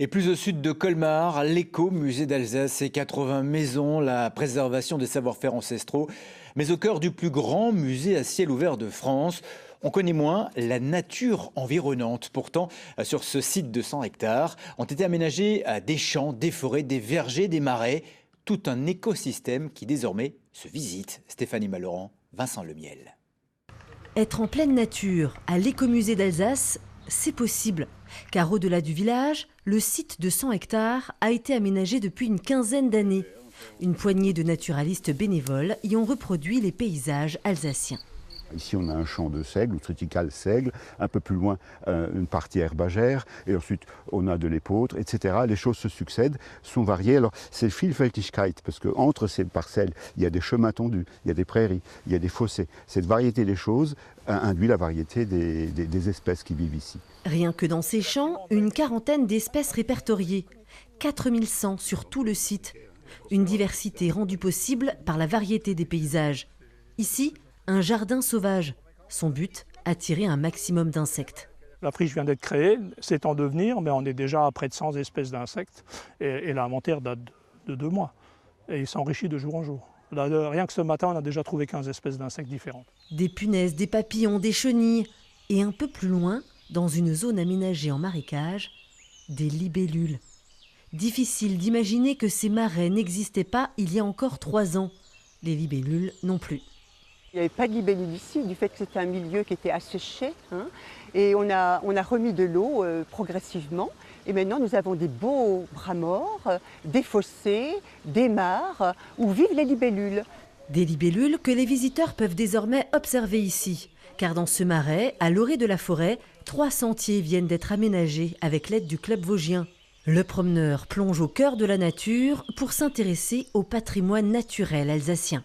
Et plus au sud de Colmar, l'éco-musée d'Alsace et 80 maisons, la préservation des savoir-faire ancestraux. Mais au cœur du plus grand musée à ciel ouvert de France, on connaît moins la nature environnante. Pourtant, sur ce site de 100 hectares, ont été aménagés des champs, des forêts, des vergers, des marais. Tout un écosystème qui désormais se visite. Stéphanie Malorand, Vincent Lemiel. Être en pleine nature à l'écomusée d'Alsace, c'est possible. Car au-delà du village, le site de 100 hectares a été aménagé depuis une quinzaine d'années. Une poignée de naturalistes bénévoles y ont reproduit les paysages alsaciens. Ici, on a un champ de seigle, ou triticale seigle, un peu plus loin, une partie herbagère, et ensuite, on a de l'épeautre, etc. Les choses se succèdent, sont variées. Alors, c'est Vielfältigkeit, parce qu'entre ces parcelles, il y a des chemins tondus, il y a des prairies, il y a des fossés. Cette variété des choses induit la variété des espèces qui vivent ici. Rien que dans ces champs, une quarantaine d'espèces répertoriées. 4100 sur tout le site. Une diversité rendue possible par la variété des paysages. Ici, un jardin sauvage. Son but, attirer un maximum d'insectes. La friche vient d'être créée, c'est en devenir, mais on est déjà à près de 100 espèces d'insectes. Et l'inventaire date de 2 mois. Et il s'enrichit de jour en jour. Là, rien que ce matin, on a déjà trouvé 15 espèces d'insectes différentes. Des punaises, des papillons, des chenilles. Et un peu plus loin, dans une zone aménagée en marécage, des libellules. Difficile d'imaginer que ces marais n'existaient pas il y a encore 3 ans. Les libellules non plus. Il n'y avait pas de libellules ici, du fait que c'était un milieu qui était asséché. Et on a remis de l'eau progressivement. Et maintenant, nous avons des beaux bras morts, des fossés, des mares, où vivent les libellules. Des libellules que les visiteurs peuvent désormais observer ici. Car dans ce marais, à l'orée de la forêt, 3 sentiers viennent d'être aménagés avec l'aide du club vosgien. Le promeneur plonge au cœur de la nature pour s'intéresser au patrimoine naturel alsacien.